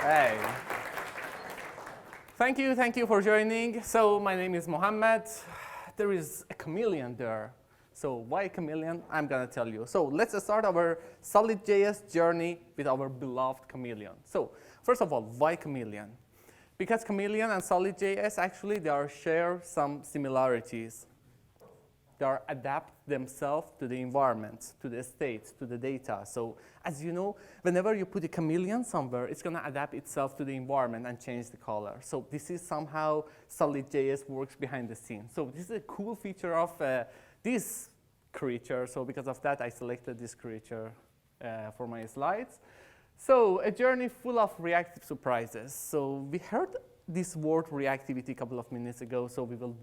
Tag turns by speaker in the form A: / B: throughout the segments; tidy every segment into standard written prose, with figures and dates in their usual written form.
A: Hey. Thank you for joining. So my name is Mohamad. There is a chameleon there. So why a chameleon? I'm going to tell you. So let's start our SolidJS journey with our beloved chameleon. So first of all, why chameleon? Because chameleon and SolidJS actually share some similarities. They adapt themselves to the environment, to the states, to the data. So as you know, whenever you put a chameleon somewhere, it's going to adapt itself to the environment and change the color. So this is somehow SolidJS works behind the scenes. So this is a cool feature of this creature. So because of that, I selected this creature for my slides. So a journey full of reactive surprises. So we heard this word reactivity a couple of minutes ago. So we will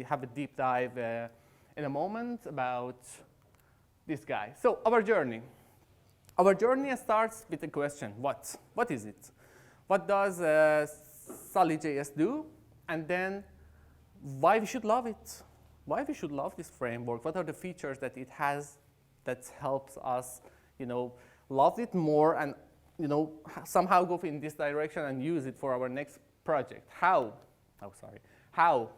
A: have a deep dive in a moment about this guy. So our journey. Our journey starts with the question, what? What is it? What does SolidJS do? And then why we should love it? Why we should love this framework? What are the features that it has that helps us, love it more and, somehow go in this direction and use it for our next project? How? Oh, sorry. How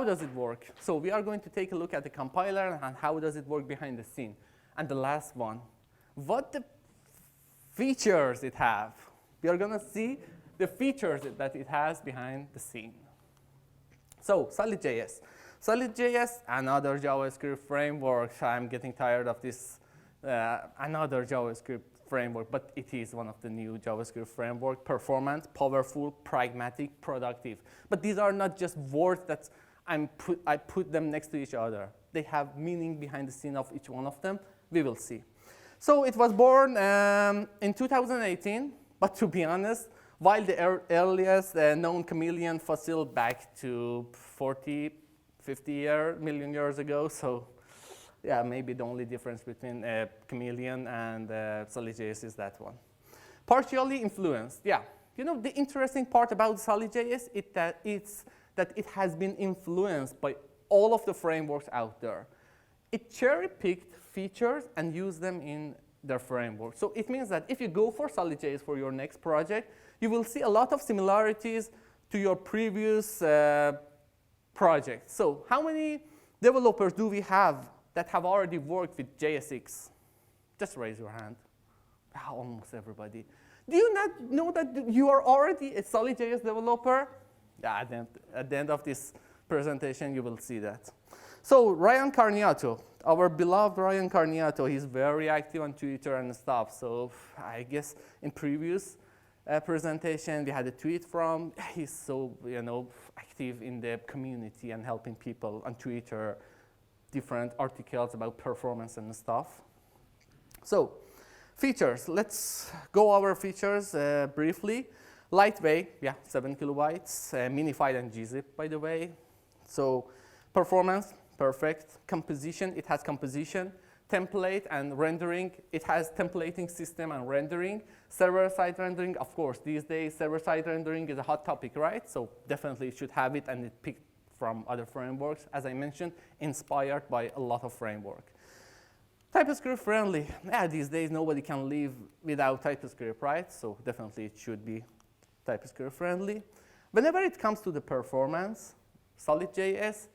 A: does it work? So we are going to take a look at the compiler and how does it work behind the scene. And the last one, what the features it have. We are going to see the features that it has behind the scene. So SolidJS. SolidJS, another JavaScript framework. I'm getting tired of this, another JavaScript framework, but it is one of the new JavaScript framework. Performant, powerful, pragmatic, productive. But these are not just words that I put them next to each other. They have meaning behind the scene of each one of them. We will see. So it was born in 2018, but to be honest, while the earliest known chameleon fossil back to 40, 50 million years ago. So yeah, maybe the only difference between chameleon and SolidJS is that one. Partially influenced, yeah. The interesting part about SolidJS is that it has been influenced by all of the frameworks out there. It cherry-picked features and used them in their framework. So it means that if you go for SolidJS for your next project, you will see a lot of similarities to your previous project. So how many developers do we have that have already worked with JSX? Just raise your hand. Almost everybody. Do you not know that you are already a SolidJS developer? Yeah, at the end of this presentation, you will see that. So Ryan Carniato, our beloved Ryan Carniato, he's very active on Twitter and stuff. So I guess in previous presentation, we had a tweet from, he's so active in the community and helping people on Twitter, different articles about performance and stuff. So features, let's go over features briefly. Lightweight, yeah, 7 kilobytes, minified and gzip, by the way. So performance, perfect. Composition, it has composition. Template and rendering, it has templating system and rendering. Server-side rendering, of course, these days server-side rendering is a hot topic, right? So definitely it should have it, and it picked from other frameworks. As I mentioned, inspired by a lot of framework. TypeScript friendly, yeah, these days nobody can live without TypeScript, right? So definitely it should be TypeScript friendly. Whenever it comes to the performance, SolidJS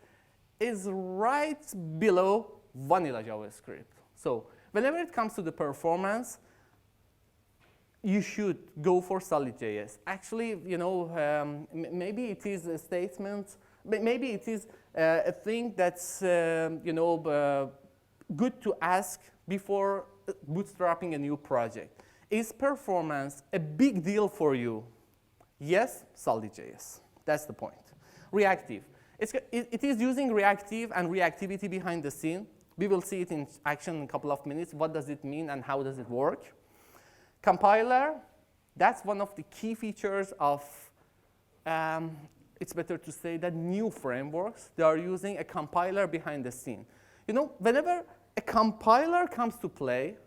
A: is right below vanilla JavaScript. So whenever it comes to the performance, you should go for SolidJS. Actually, maybe it is a statement, maybe it is a thing that's good to ask before bootstrapping a new project. Is performance a big deal for you? Yes, SolidJS. That's the point. Reactive. It is using reactive and reactivity behind the scene. We will see it in action in a couple of minutes. What does it mean and how does it work? Compiler, that's one of the key features of, it's better to say that new frameworks, they are using a compiler behind the scene. Whenever a compiler comes to play,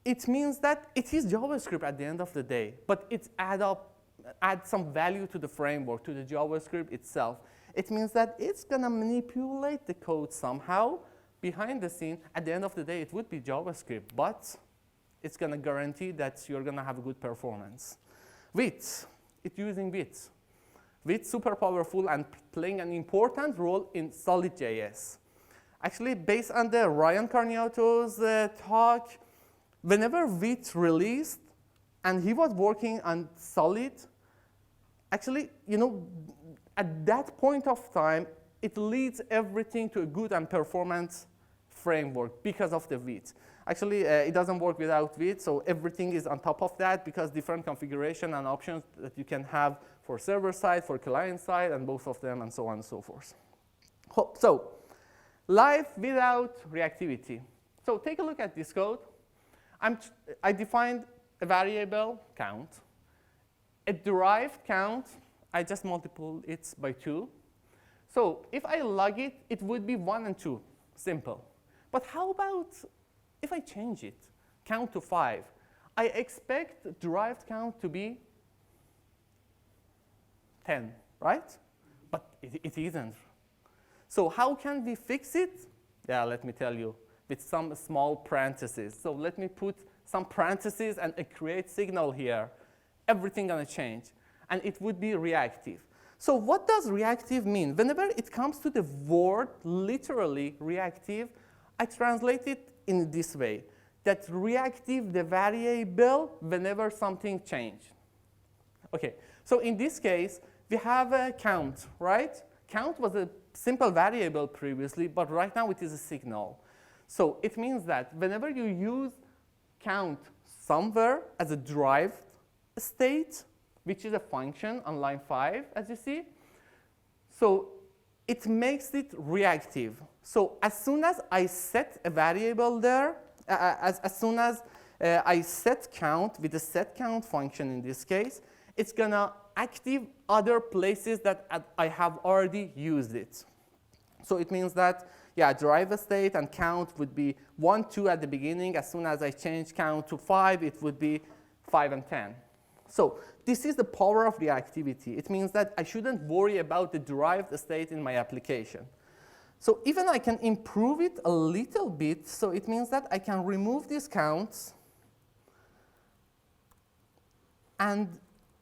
A: it means that it is JavaScript at the end of the day, but it's add some value to the framework, to the JavaScript itself. It means that it's going to manipulate the code somehow behind the scene. At the end of the day, it would be JavaScript, but it's going to guarantee that you're going to have a good performance. With, it's using with. With super powerful and playing an important role in SolidJS. Actually, based on the Ryan Carniato's talk, whenever with released and he was working on Solid, actually, at that point of time, it leads everything to a good and performance framework because of the with. Actually, it doesn't work without with, so everything is on top of that because different configuration and options that you can have for server side, for client side, and both of them, and so on and so forth. So, life without reactivity. So take a look at this code. I defined a variable count. A derived count, I just multiple it by 2. So if I log it, it would be 1 and 2, simple. But how about if I change it, count to 5? I expect derived count to be 10, right? But it isn't. So how can we fix it? Yeah, let me tell you, with some small parentheses. So let me put some parentheses and a create signal here. Everything gonna change. And it would be reactive. So what does reactive mean? Whenever it comes to the word, literally reactive, I translate it in this way. That reactive, the variable, whenever something changes. Okay, so in this case, we have a count, right? Count was a simple variable previously, but right now it is a signal. So it means that whenever you use count somewhere as a derived state, which is a function on line 5, as you see, so it makes it reactive. So as soon as I set a variable there, as soon as I set count with the set count function in this case, it's gonna active other places that I have already used it. So it means that, yeah, derive a state and count would be 1, 2 at the beginning. As soon as I change count to 5, it would be 5 and 10. So this is the power of reactivity. It means that I shouldn't worry about the derived state in my application. So even I can improve it a little bit. So it means that I can remove these counts and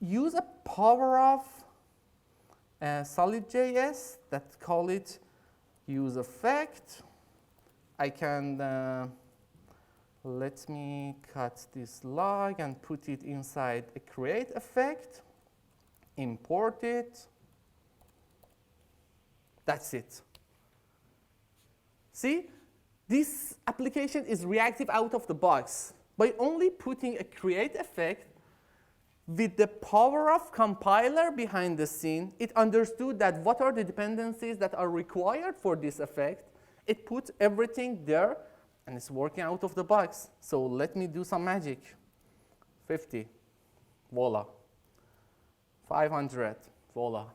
A: use a power of SolidJS that call it use effect. I can, let me cut this log and put it inside a create effect, import it. That's it. See, this application is reactive out of the box. By only putting a create effect, with the power of compiler behind the scene, it understood that what are the dependencies that are required for this effect. It put everything there, and it's working out of the box. So let me do some magic. 50, voila. 500, voila.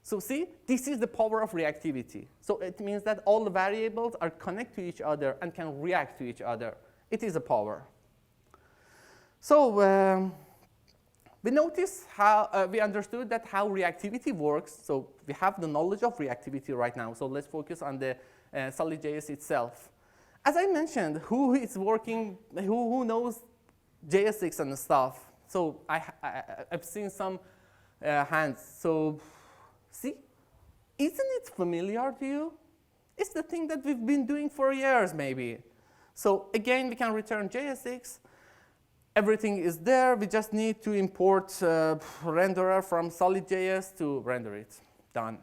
A: So see, this is the power of reactivity. So it means that all the variables are connected to each other and can react to each other. It is a power. So we noticed how, we understood that how reactivity works. So we have the knowledge of reactivity right now. So let's focus on the SolidJS itself. As I mentioned, who is working, who knows JS6 and stuff? So I've seen some hands. So see, isn't it familiar to you? It's the thing that we've been doing for years, maybe. So again, we can return JS6. Everything is there. We just need to import renderer from SolidJS to render it. Done.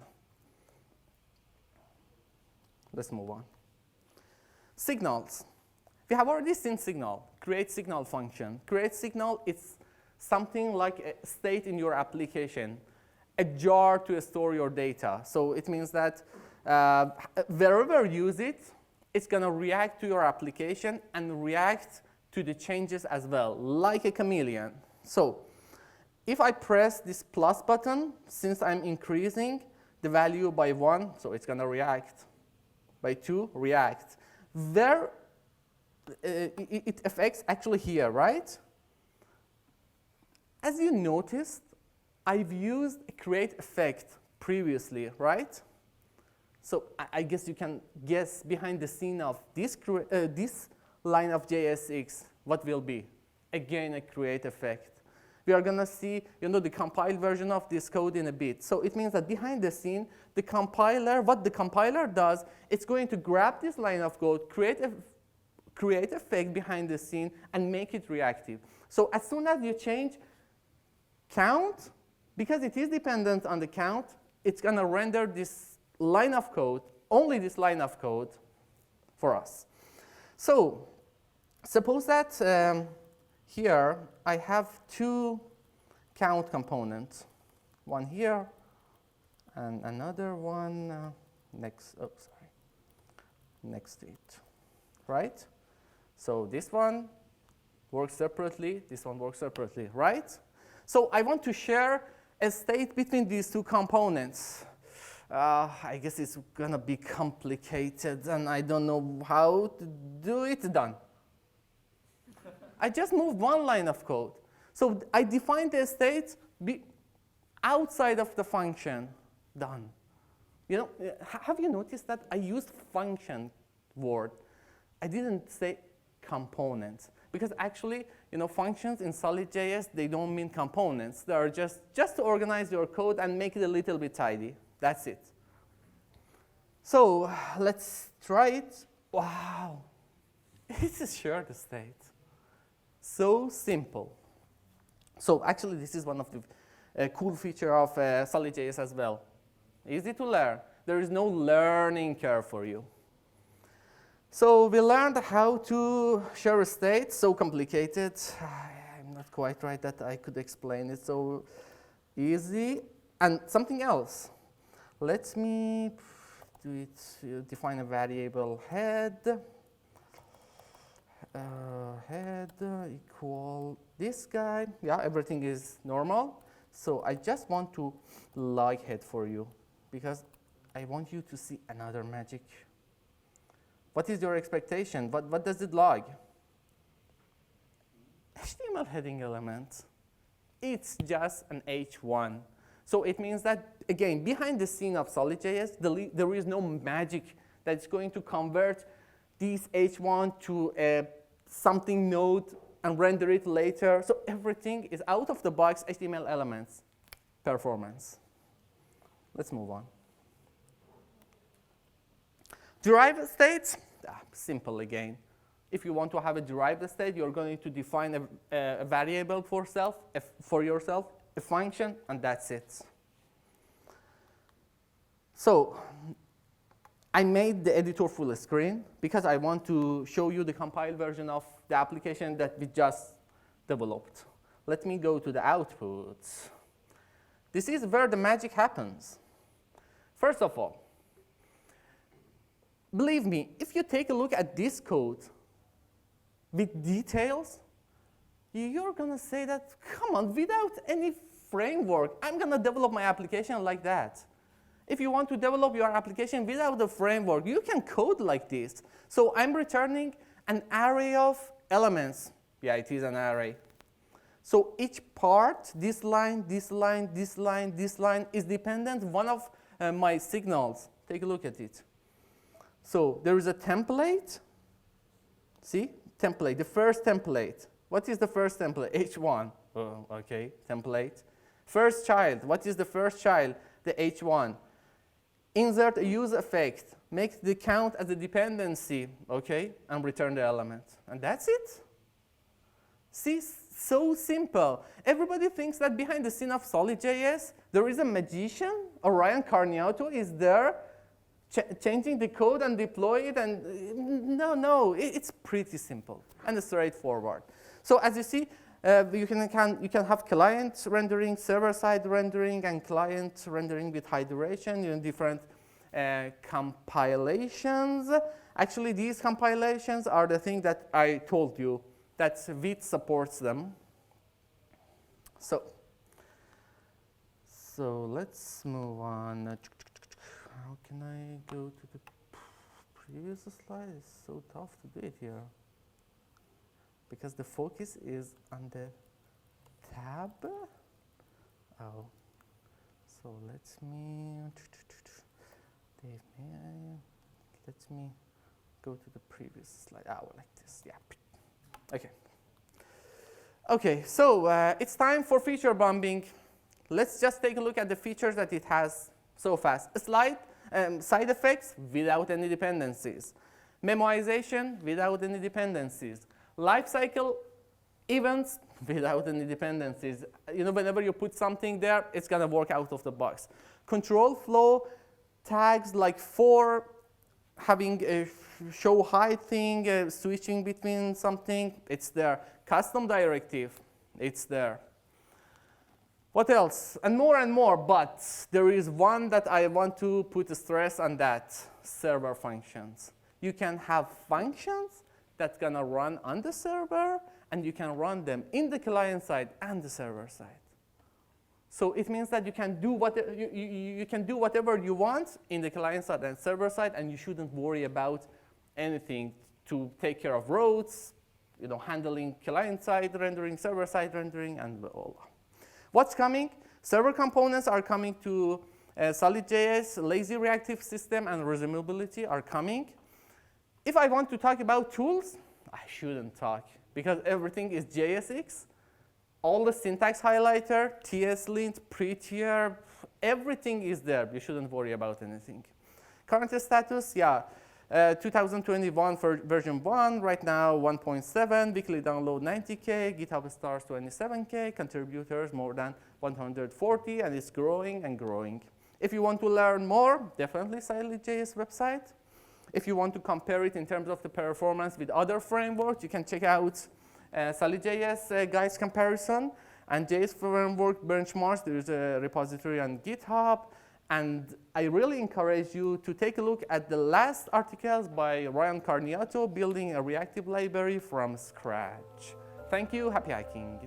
A: Let's move on. Signals. We have already seen signal, create signal function. Create signal is something like a state in your application, a jar to store your data. So it means that wherever you use it, it's going to react to your application and react to the changes as well, like a chameleon. So if I press this plus button, since I'm increasing the value by 1, so it's going to react. By 2, react. Where it affects actually here, right? As you noticed, I've used a create effect previously, right? So I guess you can guess behind the scene of this line of JSX, what will be? Again, a create effect. We are going to see the compiled version of this code in a bit. So it means that behind the scene, the compiler, what the compiler does, it's going to grab this line of code, create a fake behind the scene, and make it reactive. So as soon as you change count, because it is dependent on the count, it's going to render this line of code, only this line of code, for us. So suppose that here I have two count components, one here and another one next to it, right? So this one works separately, this one works separately, right? So I want to share a state between these two components. I guess it's going to be complicated, and I don't know how to do it. Done. I just moved one line of code. So I defined the state outside of the function. Done. Have you noticed that I used function word? I didn't say components. Because actually, functions in SolidJS, they don't mean components. They are just to organize your code and make it a little bit tidy. That's it. So let's try it. Wow. It's a shared state. So simple. So actually, this is one of the cool features of SolidJS as well. Easy to learn. There is no learning curve for you. So we learned how to share a state. So complicated. I'm not quite right that I could explain it so easy. And something else. Let me do it. Define a variable head. Head equal this guy. Yeah, everything is normal. So I just want to log head for you because I want you to see another magic. What is your expectation? What does it log? HTML heading element. It's just an H1. So it means that, again, behind the scene of SolidJS, there is no magic that's going to convert this H1 to something node and render it later. So everything is out of the box HTML elements performance. Let's move on. Derived states, simple again. If you want to have a derived state, you're going to define a variable for yourself, a function, and that's it. So I made the editor full screen because I want to show you the compiled version of the application that we just developed. Let me go to the output. This is where the magic happens. First of all, believe me, if you take a look at this code with details, you're going to say that, come on, without any framework, I'm going to develop my application like that. If you want to develop your application without a framework, you can code like this. So I'm returning an array of elements. Yeah, it is an array. So each part, this line, this line, this line, this line, is dependent on one of my signals. Take a look at it. So there is a template. See? Template, the first template. What is the first template? H1. Oh, OK, template. First child. What is the first child? The H1. Insert a use effect. Make the count as a dependency, OK, and return the element. And that's it. See, so simple. Everybody thinks that behind the scene of SolidJS, there is a magician, Orion Carniato is there, changing the code and deploy it. And no, it's pretty simple and straightforward. So as you see, you can have client rendering, server-side rendering, and client rendering with high duration, different compilations. Actually, these compilations are the thing that I told you, that Vite supports them. So let's move on. How can I go to the previous slide? It's so tough to do it here. Because the focus is on the tab. Oh, so let me go to the previous slide. Oh, like this, yeah. Okay. Okay, so it's time for feature bombing. Let's just take a look at the features that it has so fast. Side effects without any dependencies. Memoization without any dependencies. Lifecycle events without any dependencies. You know, whenever you put something there, it's gonna work out of the box. Control flow tags like for having a show height thing, switching between something, it's there. Custom directive, it's there. What else? And more, but there is one that I want to put a stress on that, server functions. You can have functions that's gonna run on the server, and you can run them in the client side and the server side. So it means that you can do whatever you want in the client side and server side, and you shouldn't worry about anything to take care of roads, you know, handling client side rendering, server side rendering, and all. What's coming? Server components are coming to SolidJS, lazy reactive system, and resumability are coming. If I want to talk about tools, I shouldn't talk because everything is JSX. All the syntax highlighter, TSLint, prettier, everything is there. You shouldn't worry about anything. Current status, yeah. 2021 for version 1, right now 1.7, weekly download 90K, GitHub stars 27K, contributors more than 140, and it's growing and growing. If you want to learn more, definitely SolidJS website. If you want to compare it in terms of the performance with other frameworks, you can check out SolidJS guys comparison and JS framework benchmarks. There's a repository on GitHub. And I really encourage you to take a look at the last articles by Ryan Carniato, building a reactive library from scratch. Thank you, happy hacking.